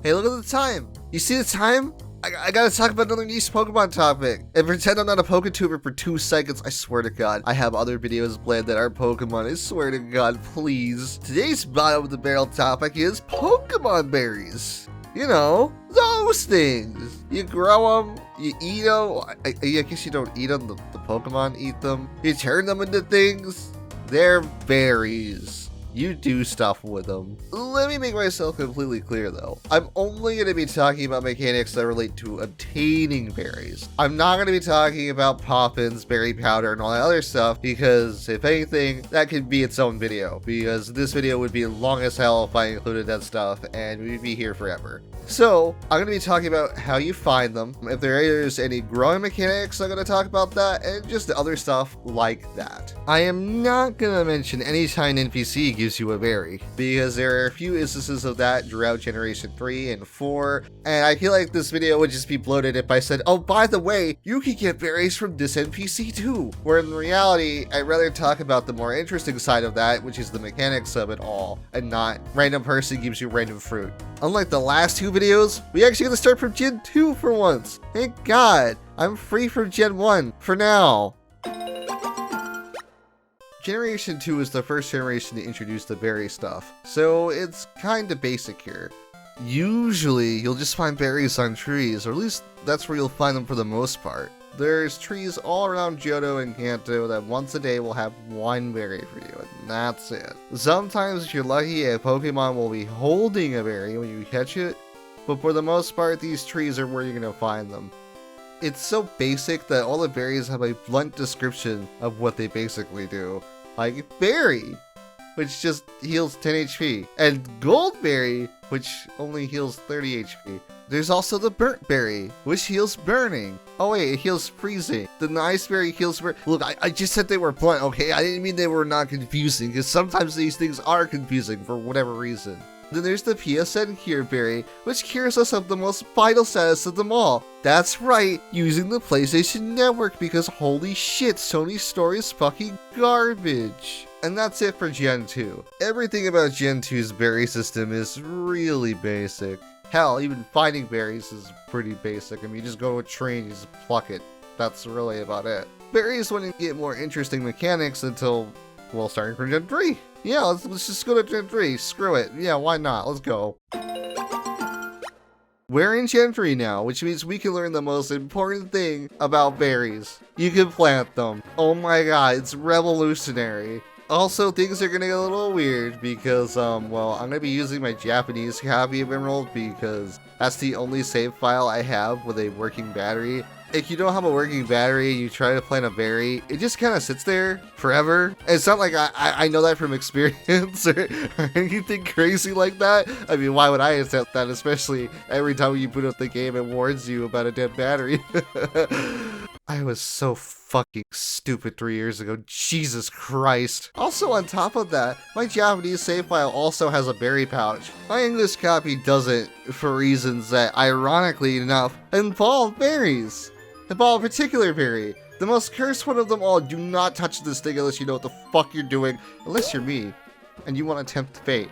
Hey, look at the time. You see the time? I gotta talk about another niche Pokemon topic. And pretend I'm not a PokeTuber for 2 seconds. I swear to God. I have other videos planned that are Pokemon. I swear to God, please. Today's bottom of the barrel topic is Pokemon berries. You know, those things. You grow them, you eat them. I guess you don't eat them, the Pokemon eat them. You turn them into things. They're berries. You do stuff with them. Let me make myself completely clear though. I'm only going to be talking about mechanics that relate to obtaining berries. I'm not going to be talking about pop-ins, berry powder, and all that other stuff because if anything, that could be its own video because this video would be long as hell if I included that stuff and we'd be here forever. So, I'm going to be talking about how you find them. If there is any growing mechanics, I'm going to talk about that, and just other stuff like that. I am not going to mention any time an NPC gives you a berry, because there are a few instances of that throughout Generation 3 and 4, and I feel like this video would just be bloated if I said, oh, by the way, you can get berries from this NPC too. Where in reality, I'd rather talk about the more interesting side of that, which is the mechanics of it all, and not random person gives you random fruit. Unlike the last 2 videos, we actually get to start from Gen 2 for once. Thank God, I'm free from Gen 1 for now. Generation 2 is the first generation to introduce the berry stuff, so it's kinda basic here. Usually, you'll just find berries on trees, or at least that's where you'll find them for the most part. There's trees all around Johto and Kanto that once a day will have 1 berry for you, and that's it. Sometimes if you're lucky, a Pokemon will be holding a berry when you catch it, but for the most part, these trees are where you're gonna find them. It's so basic that all the berries have a blunt description of what they basically do. Like berry, which just heals 10 HP, and goldberry, which only heals 30 HP. There's also the burnt berry, which heals burning. Oh wait, it heals freezing. The nice berry heals burn. Look, I just said they were blunt, okay? I didn't mean they were not confusing, because sometimes these things are confusing for whatever reason. Then there's the PSN Cure Berry, which cures us of the most vital status of them all. That's right, using the PlayStation Network, because holy shit, Sony's story is fucking garbage. And that's it for Gen 2. Everything about Gen 2's berry system is really basic. Hell, even finding berries is pretty basic. I mean, you just go to a tree and you just pluck it. That's really about it. Berries wouldn't get more interesting mechanics until, well, starting from Gen 3. Yeah, let's just go to Gen 3. Screw it. Yeah, why not? Let's go. We're in Gen 3 now, which means we can learn the most important thing about berries. You can plant them. Oh my god, it's revolutionary. Also, things are gonna get a little weird because, well, I'm gonna be using my Japanese copy of Emerald because that's the only save file I have with a working battery. If you don't have a working battery and you try to plant a berry, it just kind of sits there forever. It's not like I know that from experience or anything crazy like that. I mean, why would I accept that, especially every time you boot up the game it warns you about a dead battery. I was so fucking stupid 3 years ago. Jesus Christ. Also, on top of that, my Japanese save file also has a berry pouch. My English copy doesn't, for reasons that, ironically enough, involve berries. Involve a particular berry. The most cursed one of them all. Do not touch this thing unless you know what the fuck you're doing. Unless you're me, and you want to tempt fate.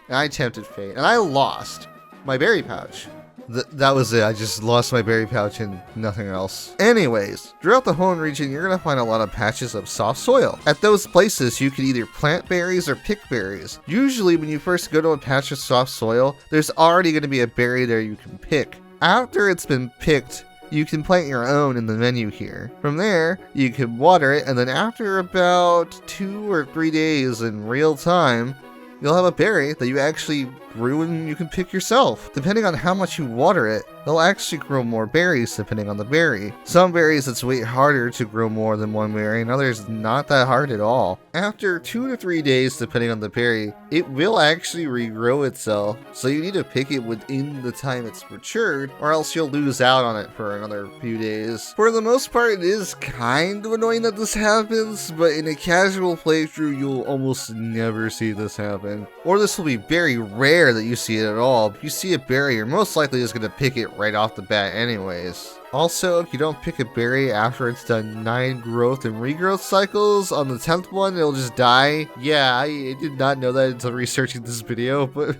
And I tempted fate, and I lost my berry pouch. That was it. I just lost my berry pouch and nothing else. Anyways, throughout the Hoenn region, you're going to find a lot of patches of soft soil. At those places, you can either plant berries or pick berries. Usually, when you first go to a patch of soft soil, there's already going to be a berry there you can pick. After it's been picked, you can plant your own in the menu here. From there, you can water it, and then after about 2 or 3 days in real time, you'll have a berry that you actually grew and you can pick yourself. Depending on how much you water it, they'll actually grow more berries depending on the berry. Some berries it's way harder to grow more than 1 berry, and others not that hard at all. After 2 to 3 days depending on the berry, it will actually regrow itself, so you need to pick it within the time it's matured, or else you'll lose out on it for another few days. For the most part, it is kind of annoying that this happens, but in a casual playthrough, you'll almost never see this happen. Or this will be very rare that you see it at all. If you see a berry, you're most likely just going to pick it right off the bat anyways. Also, if you don't pick a berry after it's done 9 growth and regrowth cycles, on the 10th one, it'll just die. Yeah, I did not know that until researching this video, but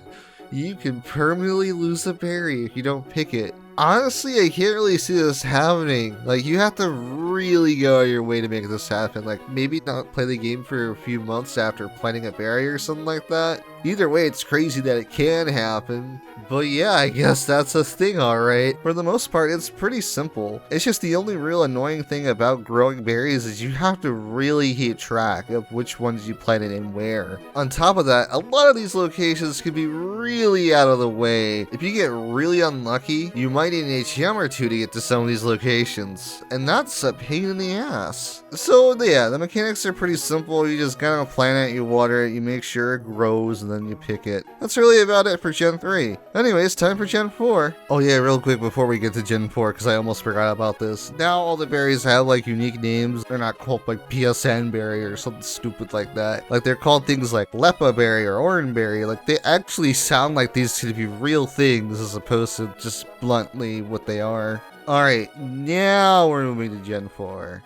you can permanently lose a berry if you don't pick it. Honestly, I can't really see this happening. Like, you have to really go out of your way to make this happen. Like, maybe not play the game for a few months after planting a berry or something like that. Either way, it's crazy that it can happen. But yeah, I guess that's a thing, alright. For the most part, it's pretty simple. It's just the only real annoying thing about growing berries is you have to really keep track of which ones you planted and where. On top of that, a lot of these locations can be really out of the way. If you get really unlucky, you might need an HM or two to get to some of these locations, and that's a pain in the ass. So yeah, the mechanics are pretty simple. You just kind of plant it, you water it, you make sure it grows, and then you pick it. That's really about it for Gen 3. Anyways, time for Gen 4. Oh yeah, real quick before we get to Gen 4, because I almost forgot about this. Now all the berries have like unique names. They're not called like PSN berry or something stupid like that. Like they're called things like Lepa berry or Oran berry. Like they actually sound like these could be real things as opposed to just bluntly what they are. Alright, now we're moving to Gen 4.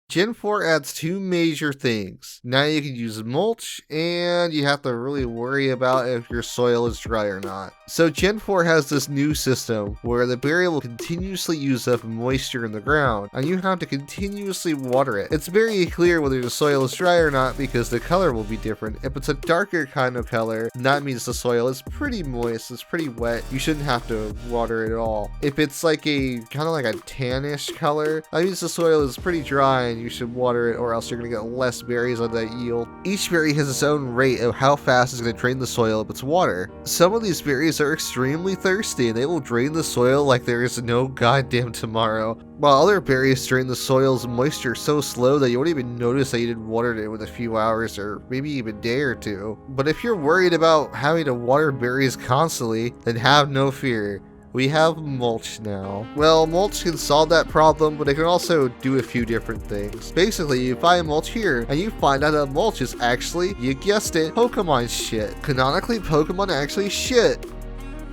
Gen 4 adds two major things. Now you can use mulch, and you have to really worry about if your soil is dry or not. So Gen 4 has this new system where the berry will continuously use up moisture in the ground, and you have to continuously water it. It's very clear whether the soil is dry or not because the color will be different. If it's a darker kind of color, that means the soil is pretty moist, it's pretty wet. You shouldn't have to water it at all. If it's like a kind of like a tannish color, that means the soil is pretty dry and you should water it, or else you're going to get less berries on that yield. Each berry has its own rate of how fast it's going to drain the soil of its water. Some of these berries are extremely thirsty and they will drain the soil like there is no goddamn tomorrow, while other berries drain the soil's moisture so slow that you won't even notice that you didn't water it within a few hours or maybe even a day or two. But if you're worried about having to water berries constantly, then have no fear. We have mulch now. Well, mulch can solve that problem, but it can also do a few different things. Basically, you find mulch here, and you find out that mulch is actually, you guessed it, Pokemon shit. Canonically, Pokemon actually shit.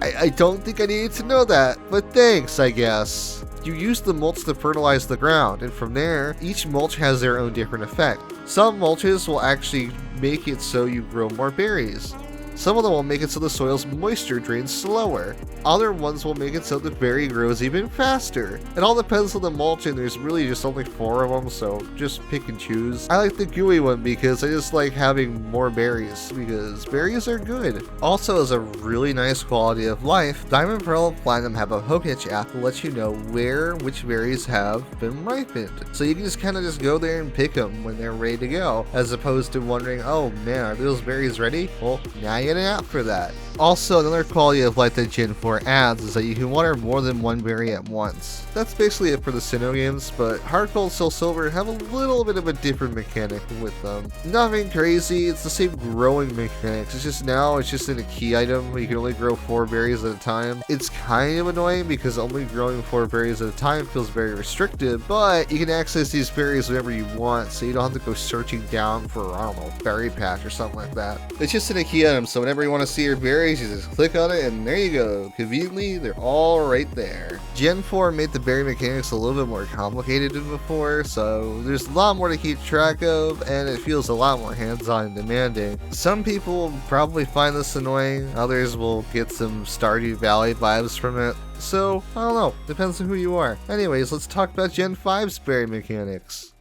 I don't think I needed to know that, but thanks, I guess. You use the mulch to fertilize the ground, and from there, each mulch has their own different effect. Some mulches will actually make it so you grow more berries. Some of them will make it so the soil's moisture drains slower. Other ones will make it so the berry grows even faster. It all depends on the mulch, and there's really just only 4 of them, so just pick and choose. I like the gooey one because I just like having more berries, because berries are good. Also, as a really nice quality of life, Diamond, Pearl, and Platinum have a Poketch app that lets you know where which berries have been ripened. So you can just kind of just go there and pick them when they're ready to go, as opposed to wondering, oh man, are those berries ready? Well, now you get an app for that. Also, another quality of life that Gen 4 adds is that you can water more than one berry at once. That's basically it for the Sinnoh games, but Heart Gold, Soul Silver have a little bit of a different mechanic with them. Nothing crazy, it's the same growing mechanics, it's just now it's just in a key item where you can only grow 4 berries at a time. It's kind of annoying because only growing 4 berries at a time feels very restrictive, but you can access these berries whenever you want, so you don't have to go searching down for, I don't know, berry patch or something like that. It's just in a key item, so whenever you want to see your berries, you just click on it and there you go. Conveniently, they're all right there. Gen 4 made the berry mechanics a little bit more complicated than before, so there's a lot more to keep track of and it feels a lot more hands-on and demanding. Some people will probably find this annoying, others will get some Stardew Valley vibes from it. So, I don't know, depends on who you are. Anyways, let's talk about Gen 5's berry mechanics.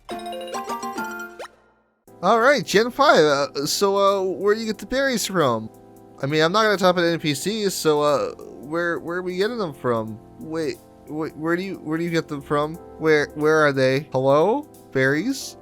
Alright, Gen 5, so where do you get the berries from? I mean, I'm not gonna talk about NPCs, so where are we getting them from? Wait, where do you get them from? Where are they? Hello? Berries?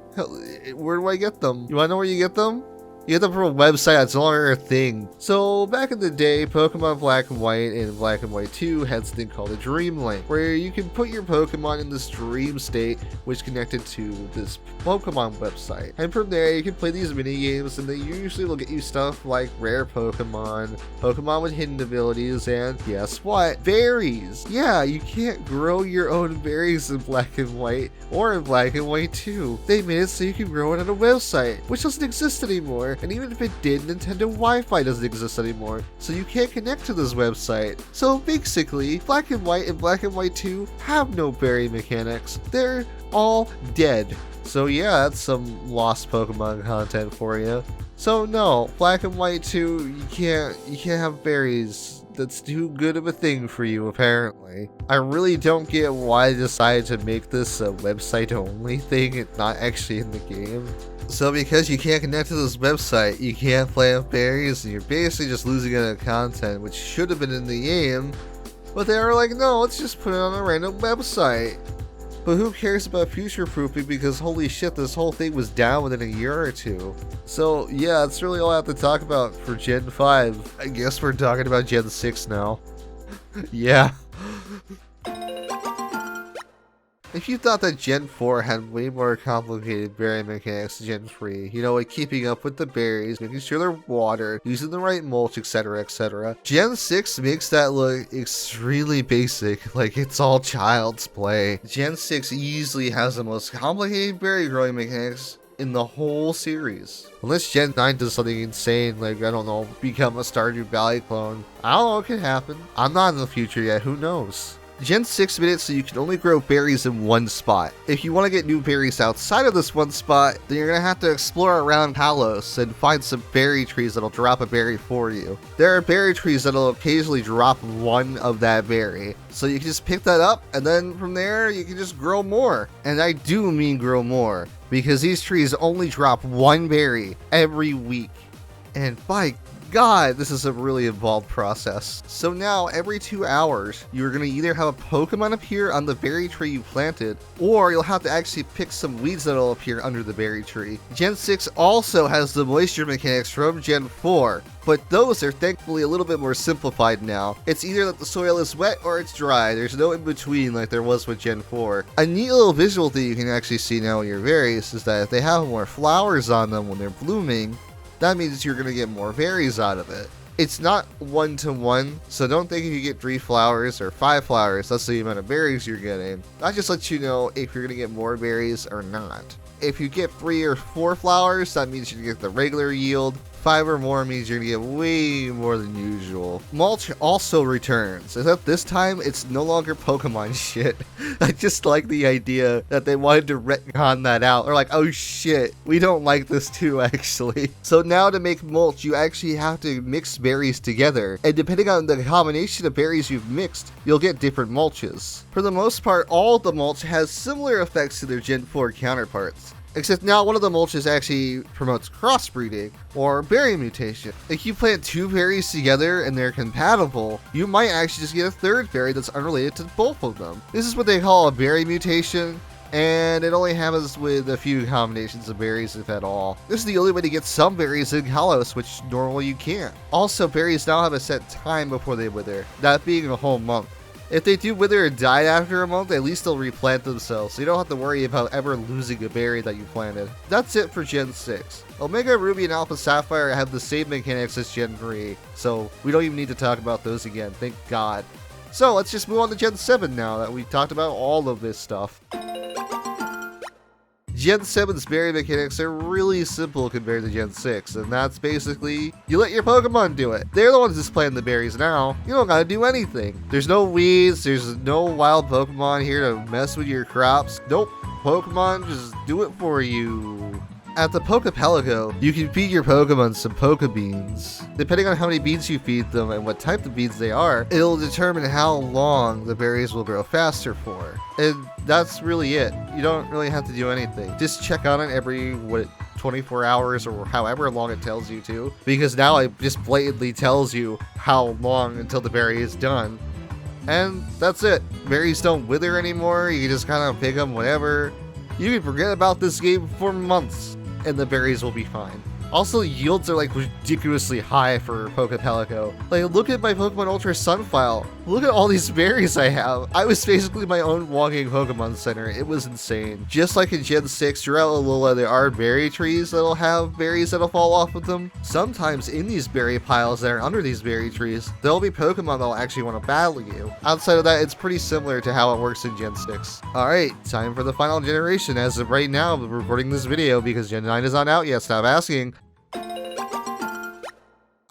Where do I get them? You wanna know where you get them? You get them from a website that's no longer a thing. So back in the day, Pokemon Black and White and Black and White 2 had something called a Dream Link, where you can put your Pokemon in this dream state, which connected to this Pokemon website. And from there, you can play these mini games, and they usually will get you stuff like rare Pokemon, Pokemon with hidden abilities, and guess what? Berries! Yeah, you can't grow your own berries in Black and White or in Black and White 2. They made it so you can grow it on a website, which doesn't exist anymore. And even if it did, Nintendo Wi-Fi doesn't exist anymore, so you can't connect to this website. So basically, Black and White and Black and White 2 have no berry mechanics. They're all dead. So yeah, that's some lost Pokemon content for you. So no, Black and White 2, you can't have berries. That's too good of a thing for you, apparently. I really don't get why they decided to make this a website only thing and not actually in the game. So because you can't connect to this website, you can't plant berries, and you're basically just losing out on content, which should have been in the game. But they were like, no, let's just put it on a random website. But who cares about future-proofing, because holy shit, this whole thing was down within a year or two. So yeah, that's really all I have to talk about for Gen 5. I guess we're talking about Gen 6 now. Yeah. If you thought that Gen 4 had way more complicated berry mechanics than Gen 3, you know, like keeping up with the berries, making sure they're watered, using the right mulch, etc, etc, Gen 6 makes that look extremely basic, like it's all child's play. Gen 6 easily has the most complicated berry growing mechanics in the whole series. Unless Gen 9 does something insane, like, I don't know, become a Stardew Valley clone. I don't know what can happen. I'm not in the future yet, who knows? Gen 6 made it so you can only grow berries in one spot. If you want to get new berries outside of this one spot, then you're going to have to explore around Palos and find some berry trees that'll drop a berry for you. There are berry trees that'll occasionally drop one of that berry. So you can just pick that up, and then from there, you can just grow more. And I do mean grow more, because these trees only drop one berry every week. And by God, this is a really involved process. So now, every 2 hours, you're going to either have a Pokemon appear on the berry tree you planted, or you'll have to actually pick some weeds that'll appear under the berry tree. Gen 6 also has the moisture mechanics from Gen 4, but those are thankfully a little bit more simplified now. It's either that the soil is wet or it's dry. There's no in-between like there was with Gen 4. A neat little visual thing you can actually see now with your berries is that if they have more flowers on them when they're blooming, that means you're going to get more berries out of it. It's not 1-to-1, so don't think if you get 3 flowers or 5 flowers, that's the amount of berries you're getting. That just lets you know if you're going to get more berries or not. If you get 3 or 4 flowers, that means you get the regular yield. 5 or more means you're gonna get way more than usual. Mulch also returns, except this time it's no longer Pokemon shit. I just like the idea that they wanted to retcon that out. They're like, oh shit, we don't like this too actually. So now to make mulch, you actually have to mix berries together, and depending on the combination of berries you've mixed, you'll get different mulches. For the most part, all of the mulch has similar effects to their Gen 4 counterparts. Except now one of the mulches actually promotes crossbreeding, or berry mutation. If you plant 2 berries together and they're compatible, you might actually just get a third berry that's unrelated to both of them. This is what they call a berry mutation, and it only happens with a few combinations of berries if at all. This is the only way to get some berries in Kalos, which normally you can't. Also, berries now have a set time before they wither, that being a whole month. If they do wither or die after a month, at least they'll replant themselves, so you don't have to worry about ever losing a berry that you planted. That's it for Gen 6. Omega Ruby and Alpha Sapphire have the same mechanics as Gen 3, so we don't even need to talk about those again, thank God. So let's just move on to Gen 7 now that we've talked about all of this stuff. Gen 7's berry mechanics are really simple compared to Gen 6, and that's basically, you let your Pokemon do it. They're the ones just planting the berries now. You don't gotta do anything. There's no weeds, there's no wild Pokemon here to mess with your crops. Nope, Pokemon just do it for you. At the Pokepelago, you can feed your Pokemon some Poke Beans. Depending on how many beans you feed them and what type of beans they are, it'll determine how long the berries will grow faster for. And that's really it. You don't really have to do anything. Just check on it every, 24 hours or however long it tells you to. Because now it just blatantly tells you how long until the berry is done. And that's it. Berries don't wither anymore. You can just kind of pick them whenever. You can forget about this game for months, and the berries will be fine. Also, yields are like ridiculously high for Pokepelago. Like, look at my Pokemon Ultra Sun file. Look at all these berries I have. I was basically my own walking Pokemon Center. It was insane. Just like in Gen 6, throughout Alola, there are berry trees that'll have berries that'll fall off of them. Sometimes in these berry piles that are under these berry trees, there'll be Pokemon that'll actually want to battle you. Outside of that, it's pretty similar to how it works in Gen 6. Alright, time for the final generation. As of right now, we're recording this video because Gen 9 is not out yet. Stop asking.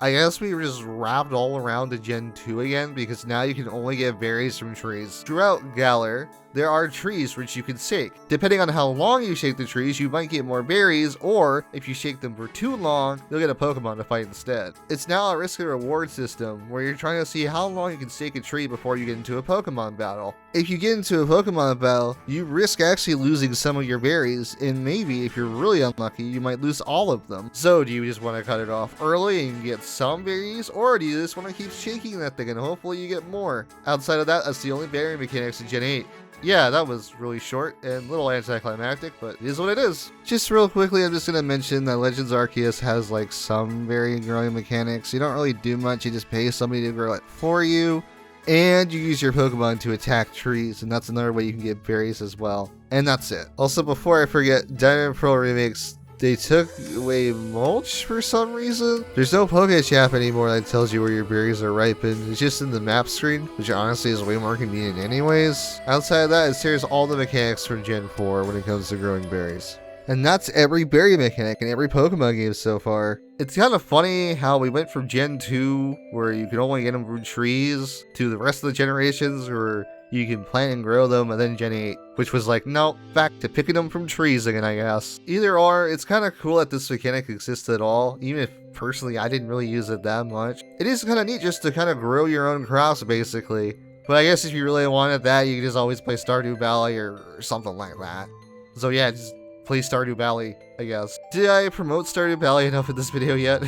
I guess we were just wrapped all around to Gen 2 again, because now you can only get berries from trees. Throughout Galar, there are trees which you can shake. Depending on how long you shake the trees, you might get more berries, or if you shake them for too long, you'll get a Pokemon to fight instead. It's now a risk and reward system, where you're trying to see how long you can shake a tree before you get into a Pokemon battle. If you get into a Pokemon battle, you risk actually losing some of your berries, and maybe, if you're really unlucky, you might lose all of them. So do you just want to cut it off early and get some berries, or do you just want to keep shaking that thing and hopefully you get more? Outside of that, that's the only berry mechanics in Gen 8. Yeah, that was really short and a little anticlimactic, but it is what it is. Just real quickly, I'm just going to mention that Legends Arceus has like some berry growing mechanics. You don't really do much, you just pay somebody to grow it for you, and you use your Pokemon to attack trees, and that's another way you can get berries as well. And that's it. Also, before I forget, Diamond Pearl Remix, they took away mulch for some reason. There's no Pokechap anymore that tells you where your berries are ripened. It's just in the map screen, which honestly is way more convenient anyways. Outside of that, it shares all the mechanics from Gen 4 when it comes to growing berries. And that's every berry mechanic in every Pokemon game so far. It's kind of funny how we went from Gen 2, where you could only get them from trees, to the rest of the generations where you can plant and grow them, and then Gen 8, which was like, nope, back to picking them from trees again, I guess. Either or, it's kind of cool that this mechanic exists at all, even if personally I didn't really use it that much. It is kind of neat just to kind of grow your own crops, basically. But I guess if you really wanted that, you could just always play Stardew Valley or something like that. So yeah, just play Stardew Valley, I guess. Did I promote Stardew Valley enough in this video yet?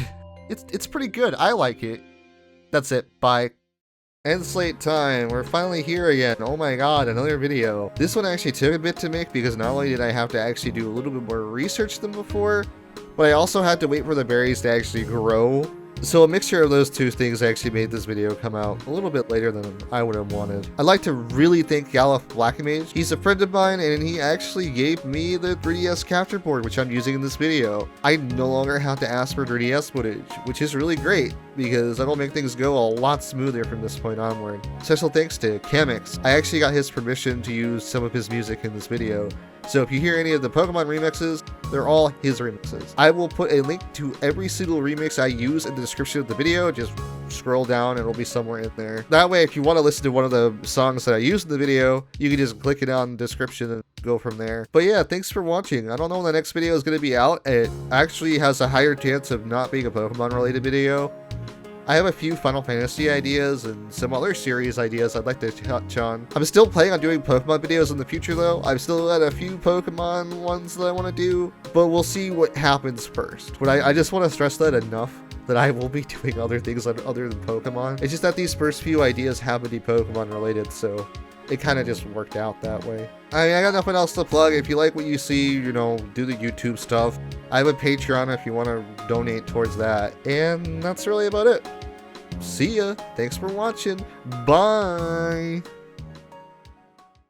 It's pretty good. I like it. That's it. Bye. End slate time. We're finally here again. Oh my god, another video. This one actually took a bit to make because not only did I have to actually do a little bit more research than before, but I also had to wait for the berries to actually grow. So a mixture of those two things actually made this video come out a little bit later than I would have wanted. I'd like to really thank Galuf Blackmage. He's a friend of mine and he actually gave me the 3DS capture board, which I'm using in this video. I no longer have to ask for 3DS footage, which is really great because that'll make things go a lot smoother from this point onward. Special thanks to Kamex. I actually got his permission to use some of his music in this video. So if you hear any of the Pokemon remixes, they're all his remixes. I will put a link to every single remix I use in the description of the video. Just scroll down and it'll be somewhere in there. That way, if you want to listen to one of the songs that I use in the video, you can just click it on the description and go from there. But yeah, thanks for watching. I don't know when the next video is going to be out. It actually has a higher chance of not being a Pokemon related video. I have a few Final Fantasy ideas and some other series ideas I'd like to touch on. I'm still planning on doing Pokemon videos in the future though. I've still got a few Pokemon ones that I want to do, but we'll see what happens first. But I just want to stress that enough that I will be doing other things other than Pokemon. It's just that these first few ideas happen to be Pokemon related, so it kind of just worked out that way. I got nothing else to plug. If you like what you see, you know, do the YouTube stuff. I have a Patreon if you want to donate towards that. And that's really about it. See ya. Thanks for watching. Bye.